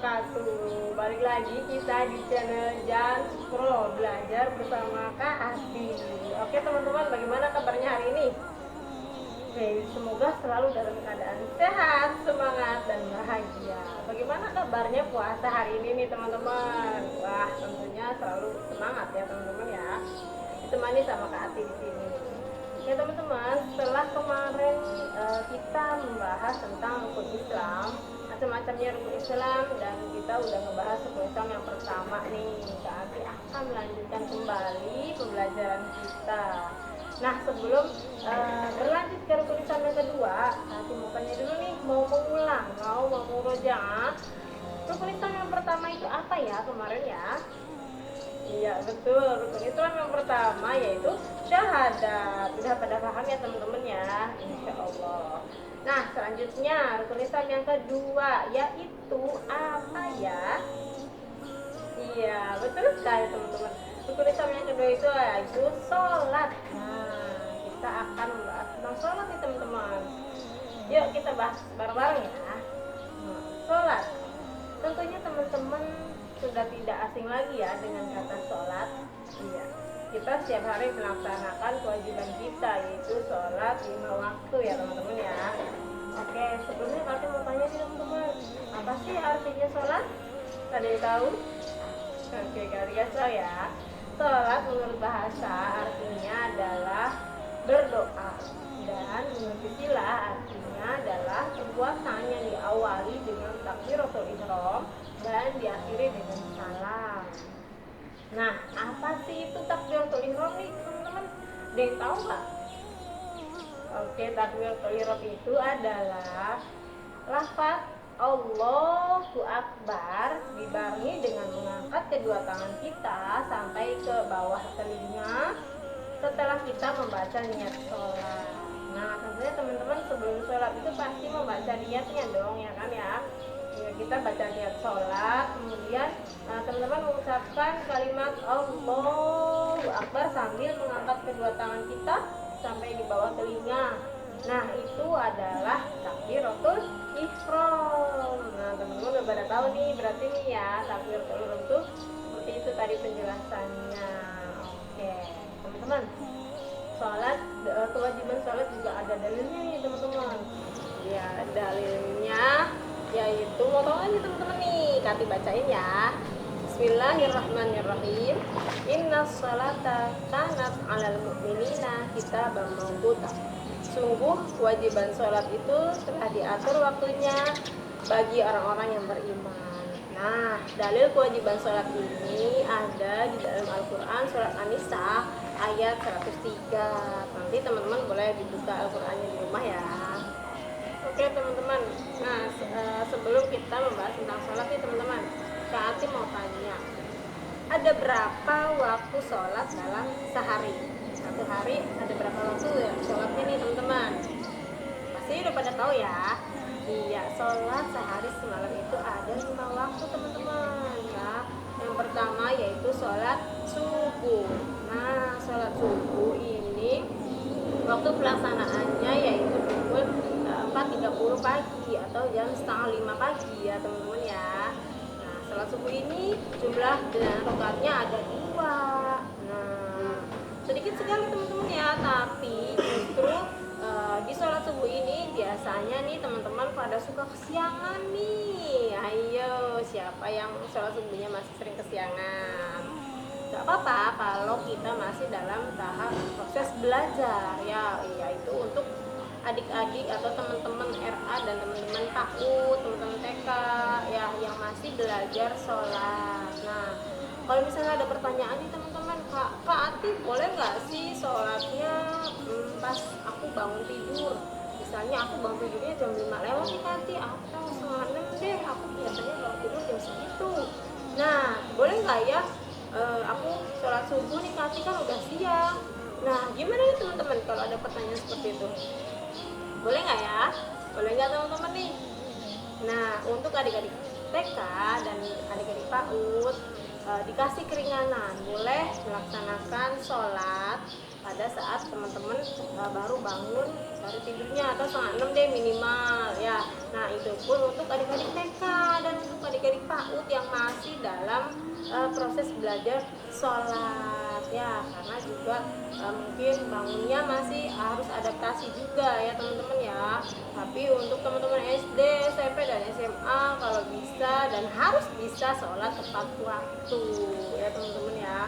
wabarakatuh. Balik lagi kita di channel Jan Pro Belajar bersama Kak Ati. Oke teman-teman, bagaimana kabarnya hari ini? Oke, semoga selalu dalam keadaan sehat, semangat, dan bahagia. Bagaimana kabarnya puasa hari ini nih teman-teman? Wah, tentunya selalu semangat ya teman-teman ya. Ditemani sama Kak Ati di sini. Ya teman-teman, setelah kemarin kita membahas tentang rukun Islam, macam-macamnya rukun Islam, dan kita udah ngebahas rukun Islam yang pertama nih. Kami akan melanjutkan kembali pembelajaran kita. Nah, sebelum berlanjut ke rukun Islam yang kedua, nanti mau tanya dulu nih, mau mengulang, mau murojaah. Rukun Islam yang pertama itu apa ya kemarin ya? Iya betul, rukun Islam yang pertama yaitu syahadat. Sudah pada paham ya teman-teman ya, insya Allah. Nah selanjutnya rukun Islam yang kedua yaitu apa ya? Iya betul sekali teman-teman. Rukun Islam yang kedua itu yaitu sholat. Nah kita akan membahas tentang sholat nih teman-teman. Yuk kita bahas bareng-bareng ya. Nah, sholat. Tentunya teman-teman sudah tidak asing lagi ya dengan kata sholat. Iya, kita setiap hari melaksanakan kewajiban kita yaitu sholat 5 waktu ya teman-teman ya. Oke, sebelumnya kalian mau tanya nih teman-teman, apa sih artinya sholat? Ada yang tahu? Oke, kalian tahu ya. Sholat menurut bahasa artinya adalah berdoa, dan menurut istilah artinya adalah perbuatan yang diawali dengan takbiratul ihram dan diakhiri dengan salam. Nah, apa sih itu takbiratul ihram nih teman-teman? Ada yang tahu nggak? Oke, takbiratul ihram itu adalah lafaz Allahu Akbar dibarengi dengan mengangkat kedua tangan kita sampai ke bawah telinga setelah kita membaca niat sholat. Nah, tentunya teman-teman sebelum sholat itu pasti membaca niatnya dong ya kan ya. Kita baca niat sholat, kemudian teman-teman mengucapkan kalimat Allahu Akbar sambil mengangkat kedua tangan kita sampai di bawah telinga. Nah itu adalah takbiratul ihram. Nah teman-teman udah pada tahu nih, berarti nih ya takbiratul ihram itu seperti itu tadi penjelasannya. Oke teman-teman, sholat, kewajiban sholat juga ada dalilnya nih teman-teman. Ya dalilnya yaitu mau tahu aja teman-teman nih, Kati bacain ya. Bismillahirrahmanirrahim. Innas salata kanat 'alal mu'minina kitaban mawquta. Sungguh kewajiban sholat itu telah diatur waktunya bagi orang-orang yang beriman. Nah, dalil kewajiban sholat ini ada di dalam Al-Quran surat An-Nisa ayat 103. Nanti teman-teman boleh dibuka Al-Qurannya di rumah ya. Oke teman-teman, nah sebelum kita membahas tentang sholat nih teman-teman, Kak Ati mau tanya, ada berapa waktu sholat dalam sehari? Satu hari ada berapa waktu ya sholatnya nih teman-teman? Pasti udah pada tahu ya. Iya, sholat sehari semalam itu ada 5 waktu teman-teman ya. Yang pertama yaitu sholat subuh. Nah sholat subuh ini waktu pelaksanaannya yaitu pukul 4.30 pagi atau jam 4:30 pagi ya teman-teman ya. Nah sholat subuh ini jumlah rakaatnya ada 2. Nah sedikit sekali teman-teman ya, tapi justru di sholat subuh ini biasanya nih teman-teman pada suka kesiangan nih. Ayo siapa yang sholat subuhnya masih sering kesiangan? Gak apa-apa kalau kita masih dalam tahap proses belajar ya, yaitu untuk adik-adik atau teman-teman RA dan teman-teman PAUD, teman-teman TK ya yang masih belajar sholat. Nah kalau misalnya ada pertanyaan nih teman-teman, Kak Ati boleh nggak sih sholatnya pas aku bangun tidur? Misalnya aku bangun tidurnya jam 5 lewat nih Kak Ati, atau setengah 6 deh, aku biasanya bangun tidur jam segitu. Nah boleh nggak ya aku sholat subuh nih Kak Ati, kan udah siang. Nah gimana nih teman-teman kalau ada pertanyaan seperti itu? Boleh nggak ya? Boleh nggak teman-teman nih? Nah untuk adik-adik TK dan adik-adik PAUD dikasih keringanan, boleh melaksanakan sholat pada saat teman-teman baru bangun dari tidurnya atau setengah 6 deh minimal ya. Nah itu pun untuk adik-adik TK dan untuk adik-adik PAUD PAUD yang masih dalam proses belajar sholat ya, karena juga mungkin bangunnya masih harus adaptasi juga ya teman-teman ya. Tapi untuk teman-teman SD, SMP dan SMA kalau bisa dan harus bisa sholat tepat waktu ya teman-teman ya.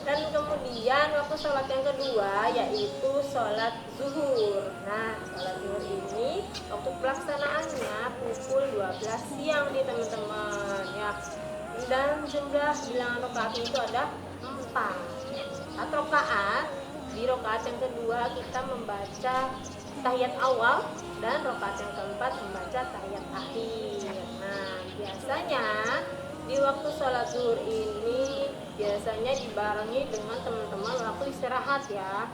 Dan kemudian waktu sholat yang kedua yaitu sholat zuhur. Nah, sholat zuhur ini waktu pelaksanaannya pukul 12 siang nih teman-teman ya. Dan jumlah bilangan rakaatnya itu ada 4. 4 rakaat. Di rakaat yang kedua kita membaca tahiyat awal dan rakaat yang keempat membaca tahiyat akhir. Nah, biasanya di waktu sholat zuhur ini biasanya dibarengi dengan teman-teman waktu istirahat ya.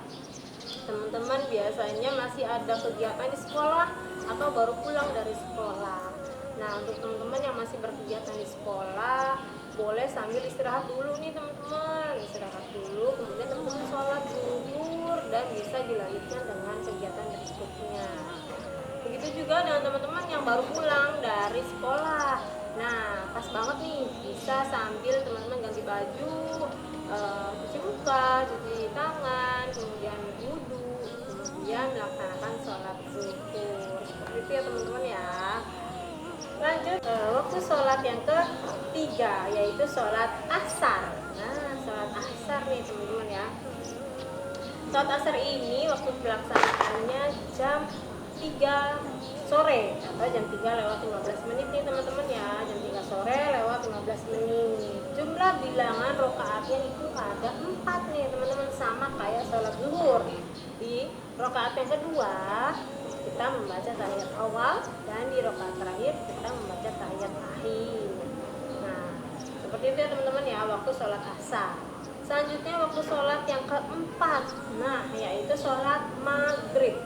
Teman-teman biasanya masih ada kegiatan di sekolah atau baru pulang dari sekolah. Nah, untuk teman-teman yang masih berkegiatan di sekolah boleh sambil istirahat dulu nih teman-teman, istirahat dulu, kemudian teman-teman sholat zuhur dan bisa dilanjutkan dengan kegiatan berikutnya. Begitu juga dengan teman-teman yang baru pulang dari sekolah. Nah, pas banget nih, bisa sambil teman-teman ganti baju, cuci muka, cuci tangan, kemudian wudhu, kemudian melaksanakan sholat zuhur. Seperti itu ya teman-teman ya. Lanjut waktu sholat yang ketiga yaitu sholat asar. Nah, sholat asar nih teman-teman ya. Sholat asar ini waktu pelaksanaannya jam 3 sore atau jam 3 lewat 15 menit nih teman-teman ya. Jam 3 sore lewat 15 menit. Jumlah bilangan rokaatnya itu ada 4 nih teman-teman, sama kayak sholat zuhur. Di rokaat yang kedua kita membaca tahiyat awal dan di rokaat terakhir kita membaca tahiyat akhir. Nah, seperti itu ya teman-teman ya waktu sholat asar. Selanjutnya waktu sholat yang keempat, nah yaitu sholat maghrib.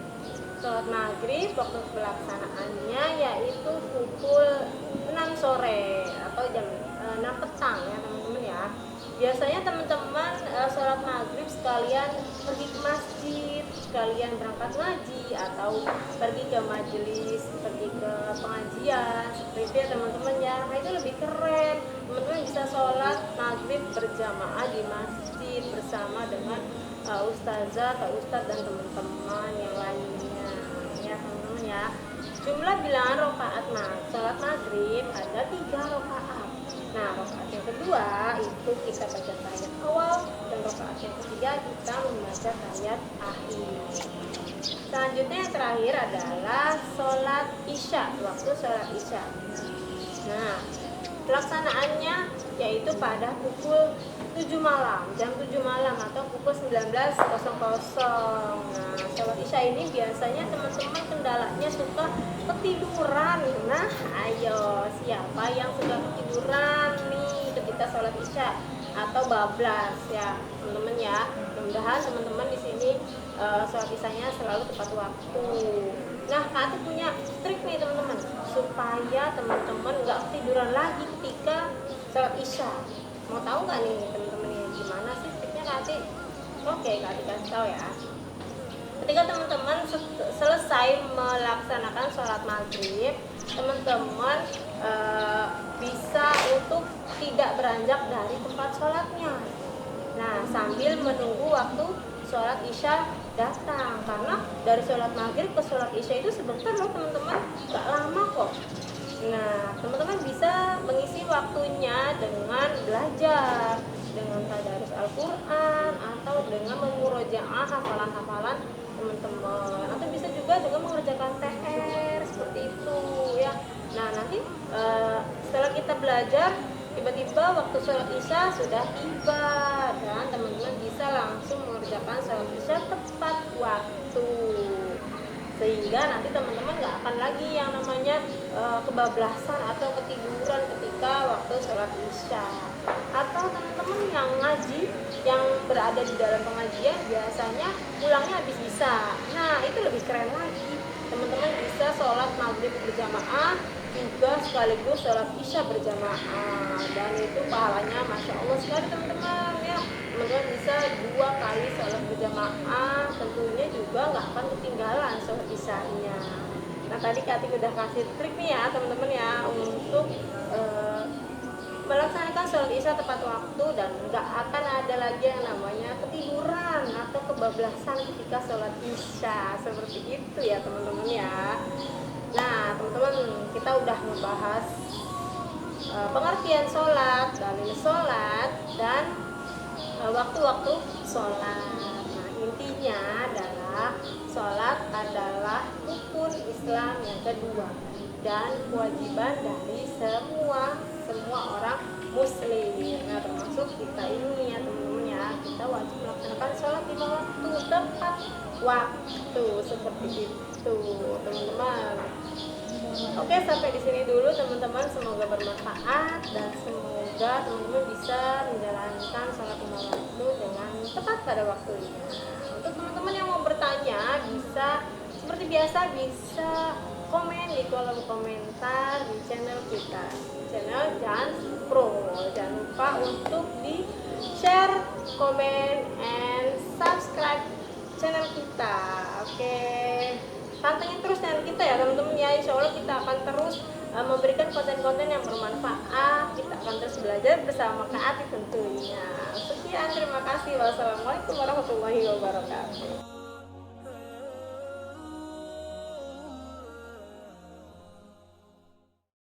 Sholat maghrib waktu pelaksanaannya yaitu pukul 6 sore atau jam 6 petang ya teman-teman ya. Biasanya teman-teman sholat maghrib sekalian pergi ke masjid, sekalian berangkat ngaji atau pergi ke majelis, pergi ke pengajian, seperti itu ya teman-teman ya. Nah, itu lebih keren, teman-teman bisa sholat maghrib berjamaah di masjid bersama dengan ustazah atau ustadz dan teman-teman yang lainnya ya teman-teman ya. Jumlah bilangan rakaat sholat maghrib ada 3 rakaat. Nah, rakaat yang kedua itu kita baca tahiyat awal dan rakaat yang ketiga kita membaca tahiyat akhir. Selanjutnya yang terakhir adalah sholat isya, waktu sholat isya. Nah, pelaksanaannya yaitu pada pukul 7 malam, jam 7 malam atau pukul 19.00. Nah, sholat isya ini biasanya teman-teman kendalanya suka ketiduran. Nah, ayo siapa yang suka ketiduran nih ketika sholat isya atau bablas ya teman-teman ya. Mudah-mudahan teman-teman di sini sholat isyanya selalu tepat waktu. Nah, Kak punya trik nih teman-teman supaya teman-teman nggak ketiduran lagi ketika sholat isya. Mau tahu nggak nih teman-teman ini gimana sih triknya Kak? Oke, Kak kasih tahu ya. Ketika teman-teman selesai melaksanakan sholat maghrib, teman-teman bisa untuk tidak beranjak dari tempat sholatnya. Nah, sambil menunggu waktu sholat isya datang, karena dari sholat maghrib ke sholat isya itu sebentar loh teman-teman, gak lama kok. Nah, teman-teman bisa mengisi waktunya dengan belajar, dengan tadarus Al-Quran, atau dengan memurojaah hafalan-hafalan teman-teman, atau bisa juga dengan mengerjakan PR seperti itu ya. Nah, nanti setelah kita belajar, tiba-tiba waktu sholat isya sudah tiba dan teman-teman bisa langsung mengerjakan sholat isya tepat waktu, sehingga nanti teman-teman nggak akan lagi yang namanya kebablasan atau ketiduran ketika waktu sholat isya. Atau teman-teman yang ngaji, yang berada di dalam pengajian biasanya pulangnya habis isya. Nah, itu lebih keren lagi, teman-teman bisa sholat maghrib berjamaah juga sekaligus sholat isya berjamaah, dan itu pahalanya masya Allah sekali teman-teman ya. Teman-teman bisa 2 kali sholat berjamaah, tentunya juga nggak akan ketinggalan sholat isyanya. Nah, tadi Kak udah kasih trik nih ya teman-teman ya untuk sholat isya tepat waktu dan nggak akan ada lagi yang namanya ketiduran atau kebablasan ketika sholat isya. Seperti itu ya teman-teman ya. Nah teman-teman, kita udah membahas pengertian sholat, dalil sholat, dan waktu-waktu sholat. Nah intinya adalah sholat adalah rukun Islam yang kedua dan kewajiban dari semua orang muslim. Nah termasuk kita ini ya teman-teman ya, kita wajib melaksanakan sholat 5 waktu tepat waktu, seperti itu teman-teman. Oke, sampai di sini dulu teman-teman, semoga bermanfaat dan semoga teman-teman bisa menjalankan sholat 5 waktu dengan tepat pada waktunya. Untuk teman-teman yang mau bertanya, bisa seperti biasa bisa komen di kolom komentar di channel kita, channel Jans Pro. Jangan lupa untuk di share, komen, and subscribe channel kita. Oke, pantengin terus channel kita ya teman-teman ya. Insya Allah kita akan terus memberikan konten-konten yang bermanfaat. Kita akan terus belajar bersama Kak Ati tentunya. Sekian, terima kasih. Wassalamualaikum warahmatullahi wabarakatuh.